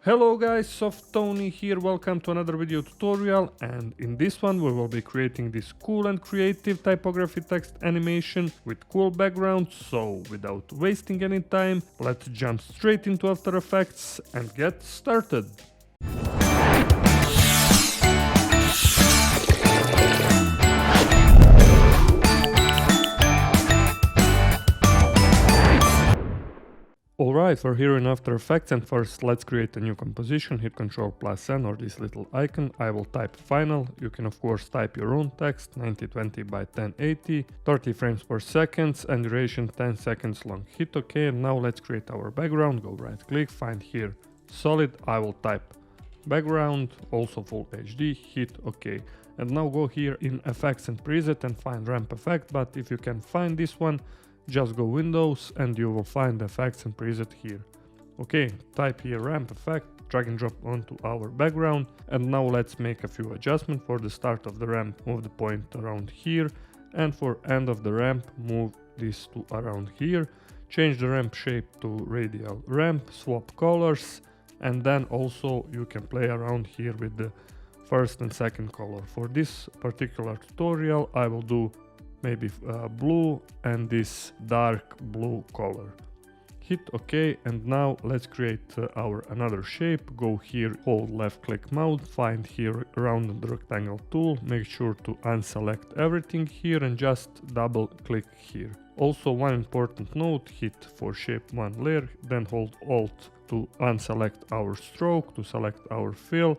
Hello guys, Soft Tony here, welcome to another video tutorial, and in this one we will be creating this cool and creative typography text animation with cool background. So without wasting any time, let's jump straight into After Effects and get started. Alright, we're here in After Effects, and first let's create a new composition. Hit Ctrl+N or this little icon. I will type final. You can of course type your own text, 1920 by 1080, 30 frames per second, and duration 10 seconds long. Hit OK, and now let's create our background. Go right click, find here solid. I will type background, also full HD, hit OK. And now go here in effects and preset and find ramp effect, but if you can find this one, just go Windows and you will find the effects and preset here. Okay, type here ramp effect, drag and drop onto our background, and now let's make a few adjustments. For the start of the ramp, move the point around here, and for end of the ramp, move this to around here. Change the ramp shape to radial ramp, swap colors, and then also you can play around here with the first and second color. For this particular tutorial I will do maybe blue and this dark blue color. Hit OK, and now let's create our another shape. Go here, hold left click mouse, find here rounded rectangle tool, make sure to unselect everything here and just double click here. Also one important note, hit for shape 1 layer, then hold Alt to unselect our stroke, to select our fill.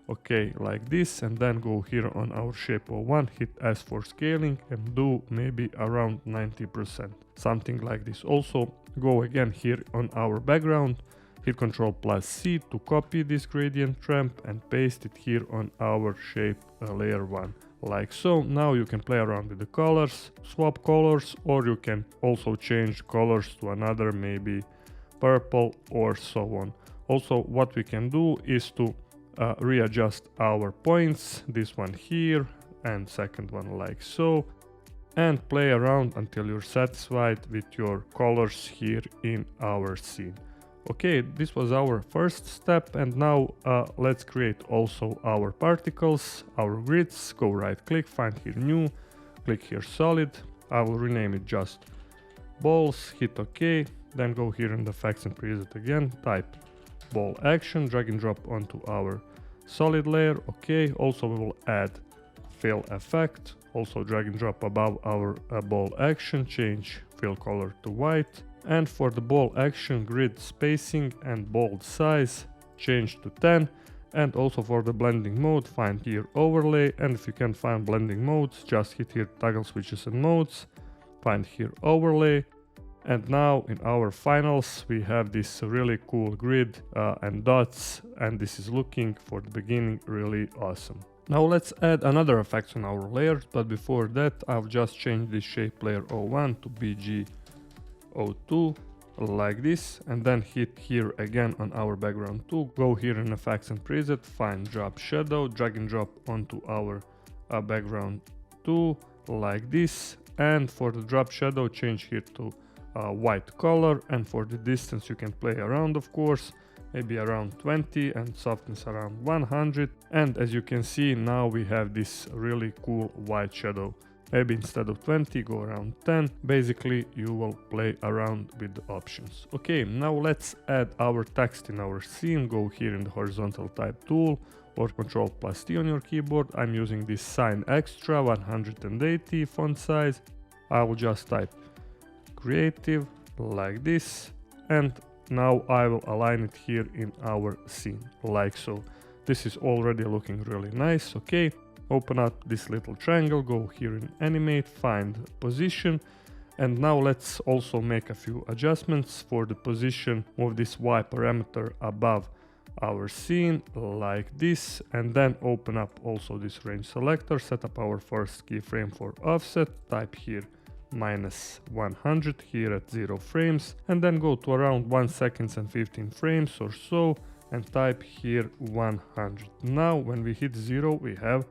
Okay, like this, and then go here on our shape 01, hit S for scaling and do maybe around 90%, something like this. Also go again here on our background, hit Ctrl+C to copy this gradient ramp and paste it here on our shape layer 1, like so. Now you can play around with the colors, swap colors, or you can also change colors to another, maybe purple or so on. Also what we can do is to readjust our points, this one here and second one like so, and play around until you're satisfied with your colors here in our scene. Okay, this was our first step, and now let's create also our particles, our grids. Go right click, find here new, click here solid. I will rename it just balls, hit OK, then go here in the effects and preset again, type ball action, drag and drop onto our solid layer. Okay, also we will add fill effect, also drag and drop above our ball action, change fill color to white, and for the ball action grid spacing and bold size change to 10, and also for the blending mode find here overlay, and if you can't find blending modes just hit here toggle switches and modes, find here overlay. And now in our finals we have this really cool grid and dots, and this is looking for the beginning really awesome. Now let's add another effect on our layers, but before that I'll just change this shape layer 01 to BG02 like this, and then hit here again on our background tool, go here in effects and preset, find drop shadow, drag and drop onto our background tool like this, and for the drop shadow change here to white color, and for the distance you can play around, of course, maybe around 20, and softness around 100. And as you can see, now we have this really cool white shadow. Maybe instead of 20 go around 10. Basically you will play around with the options. Okay, now let's add our text in our scene. Go here in the horizontal type tool or Ctrl+T on your keyboard. I'm using this Sign Extra 180 font size. I will just type creative like this, and now I will align it here in our scene like so. This is already looking really nice. Okay, open up this little triangle, go here in animate, find position, and now let's also make a few adjustments. For the position, move this Y parameter above our scene like this, and then open up also this range selector, set up our first keyframe for offset, type here -100 here at 0 frames, and then go to around 1 second and 15 frames or so and type here 100. Now when we hit 0 we have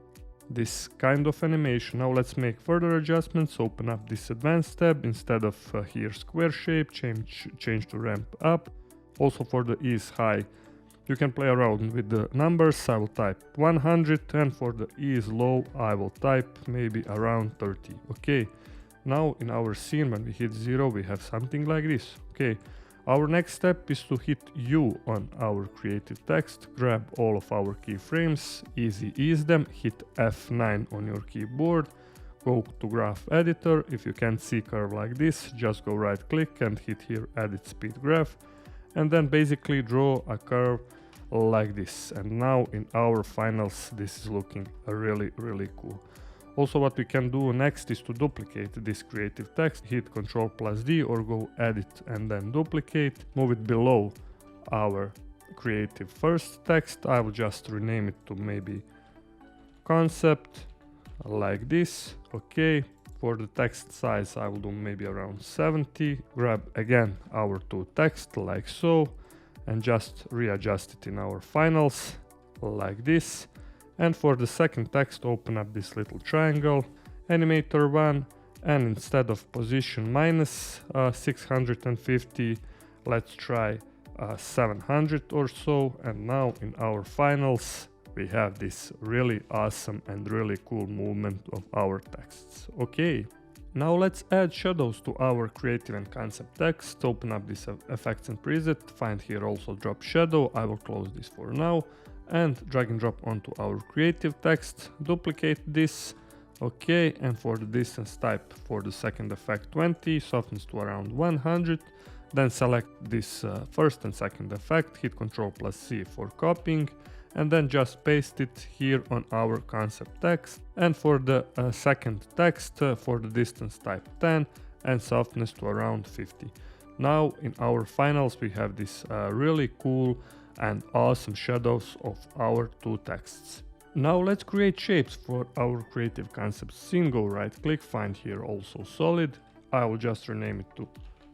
this kind of animation. Now let's make further adjustments. Open up this advanced tab, instead of here square shape change to ramp up. Also for the ease high You can play around with the numbers. I will type 100, and for the E is low, I will type maybe around 30. Okay, now in our scene, when we hit 0, we have something like this. Okay, our next step is to hit U on our creative text, grab all of our keyframes, easy ease them, hit F9 on your keyboard, go to graph editor. If you can't see curve like this, just go right click and hit here edit speed graph, and then basically draw a curve like this. And now in our finals, this is looking really cool. Also, what we can do next is to duplicate this creative text. Hit Ctrl+D or go edit and then duplicate. Move it below our creative first text. I will just rename it to maybe concept like this. Okay, for the text size I will do maybe around 70. Grab again our two text like so and just readjust it in our finals like this. And for the second text, open up this little triangle, animator 1, and instead of position minus 650, let's try 700 or so. And now in our finals, we have this really awesome and really cool movement of our texts. Okay, now let's add shadows to our creative and concept text. Open up this effects and preset, find here also drop shadow. I will close this for now. And drag and drop onto our creative text, duplicate this. Okay, and for the distance type for the second effect 20, softness to around 100. Then select this first and second effect, hit Ctrl+C for copying, and then just paste it here on our concept text. And for the second text, for the distance type 10 and softness to around 50. Now in our finals we have this really cool and awesome shadows of our two texts. Now let's create shapes for our creative concept scene. Go right click, find here also solid. I will just rename it to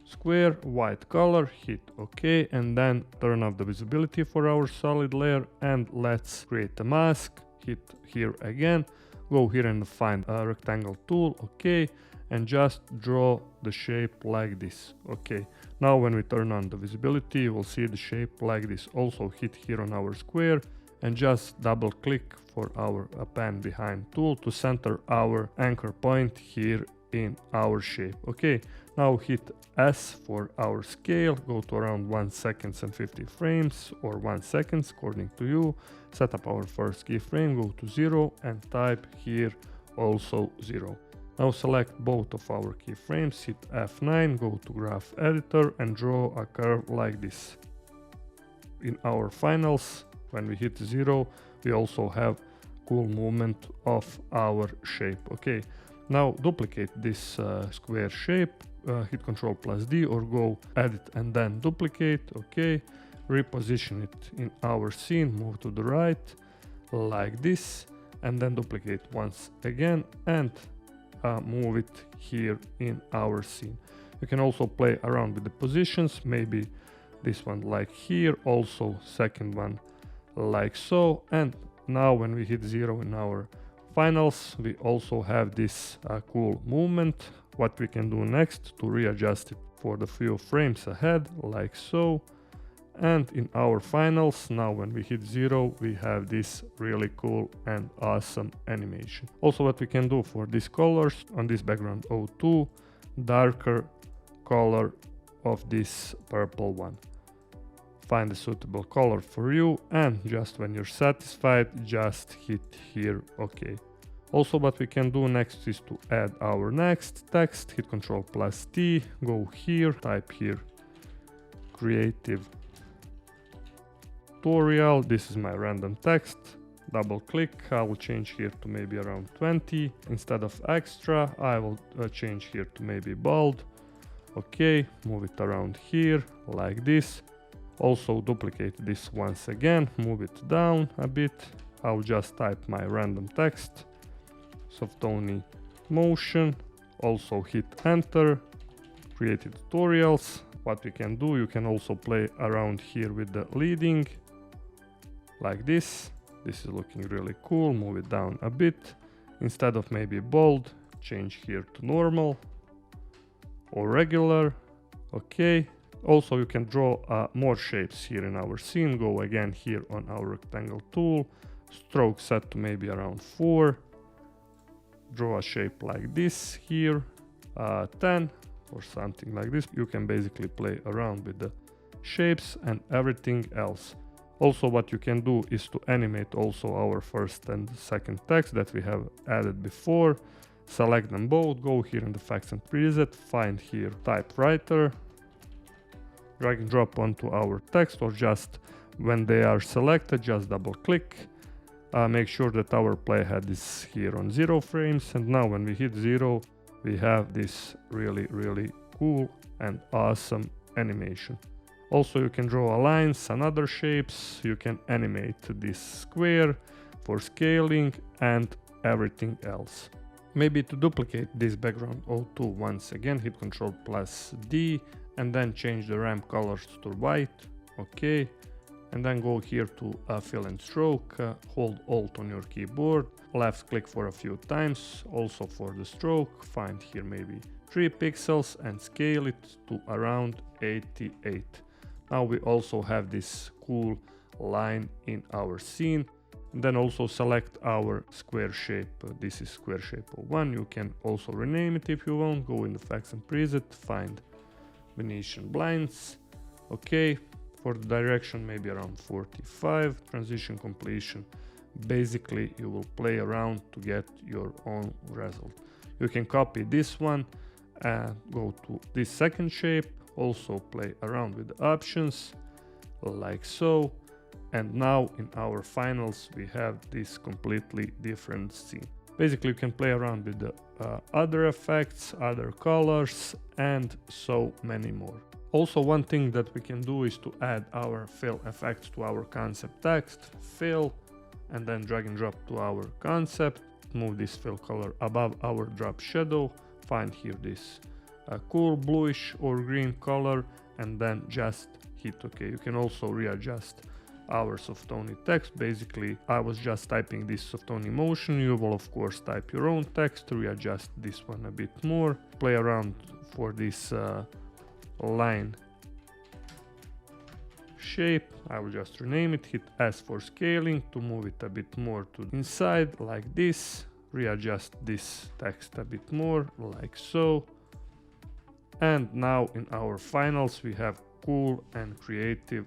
square, white color, hit OK, and then turn off the visibility for our solid layer. And let's create a mask, hit here again, go here and find a rectangle tool, OK, and just draw the shape like this. Okay, now when we turn on the visibility, you will see the shape like this. Also hit here on our square and just double click for our pan behind tool to center our anchor point here in our shape. Okay, now hit S for our scale, go to around 1 second and 50 frames or 1 second according to you. Set up our first keyframe, go to 0 and type here also 0. Now select both of our keyframes, hit F9, go to graph editor and draw a curve like this. In our finals, when we hit 0, we also have cool movement of our shape. Okay, now duplicate this square shape, hit Ctrl+D or go edit and then duplicate. Okay, reposition it in our scene, move to the right like this, and then duplicate once again and move it here in our scene. You can also play around with the positions, maybe this one like here, also second one like so. And now when we hit 0 in our finals, we also have this cool movement. What we can do next to readjust it for the few frames ahead like so. And in our finals, now when we hit 0, we have this really cool and awesome animation. Also what we can do for these colors, on this background 02, darker color of this purple one. Find a suitable color for you, and just when you're satisfied, just hit here OK. Also what we can do next is to add our next text, hit Ctrl+T, go here, type here creative tutorial. This is my random text, double click, I will change here to maybe around 20. Instead of extra, I will change here to maybe bold. Okay, move it around here like this. Also duplicate this once again, move it down a bit. I'll just type my random text, softone motion, also hit enter, creative tutorials. What we can do, you can also play around here with the leading like this. This is looking really cool, move it down a bit. Instead of maybe bold, change here to normal or regular. Okay, Also, you can draw more shapes here in our scene. Go again here on our rectangle tool, stroke set to maybe around 4. Draw a shape like this here, 10 or something like this. You can basically play around with the shapes and everything else. Also, what you can do is to animate also our first and second text that we have added before. Select them both, go here in the effects and preset, find here typewriter, drag and drop onto our text, or just when they are selected, just double click. Make sure that our playhead is here on 0 frames, and now when we hit 0, we have this really cool and awesome animation. Also, you can draw lines and other shapes. You can animate this square for scaling and everything else. Maybe to duplicate this background O2, once again hit Ctrl+D and then change the ramp colors to white. Okay, and then go here to fill and stroke, hold Alt on your keyboard, left click for a few times. Also for the stroke, find here maybe 3 pixels and scale it to around 88. Now we also have this cool line in our scene. And then also select our square shape. This is square shape 01. You can also rename it if you want. Go in the effects and preset, find Venetian blinds. Okay, for the direction maybe around 45. Transition completion. Basically you will play around to get your own result. You can copy this one and go to this second shape. Also play around with the options like so. And now in our finals we have this completely different scene. Basically you can play around with the other effects, other colors, and so many more. Also, one thing that we can do is to add our fill effects to our concept text. Fill, and then drag and drop to our concept. Move this fill color above our drop shadow. Find here this cool bluish or green color, and then just hit OK. You can also readjust our softoni text. Basically, I was just typing this softoni motion. You will of course type your own text to readjust this one a bit more. Play around for this line shape. I will just rename it. Hit S for scaling to move it a bit more to the inside like this. Readjust this text a bit more like so. And now in our finals we have cool and creative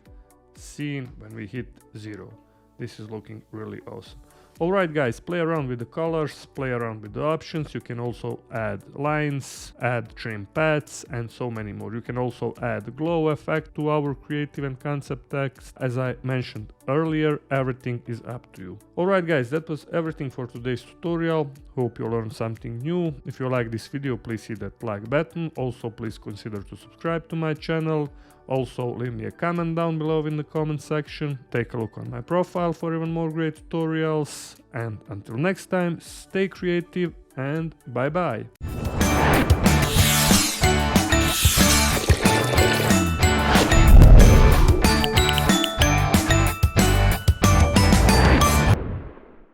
scene when we hit 0. This is looking really awesome. Alright guys, play around with the colors, play around with the options. You can also add lines, add trim paths, and so many more. You can also add glow effect to our creative and concept text. As I mentioned earlier, everything is up to you. Alright guys, that was everything for today's tutorial. Hope you learned something new. If you like this video, please hit that like button. Also, please consider to subscribe to my channel. Also, leave me a comment down below in the comment section. Take a look on my profile for even more great tutorials. And until next time, stay creative and bye bye.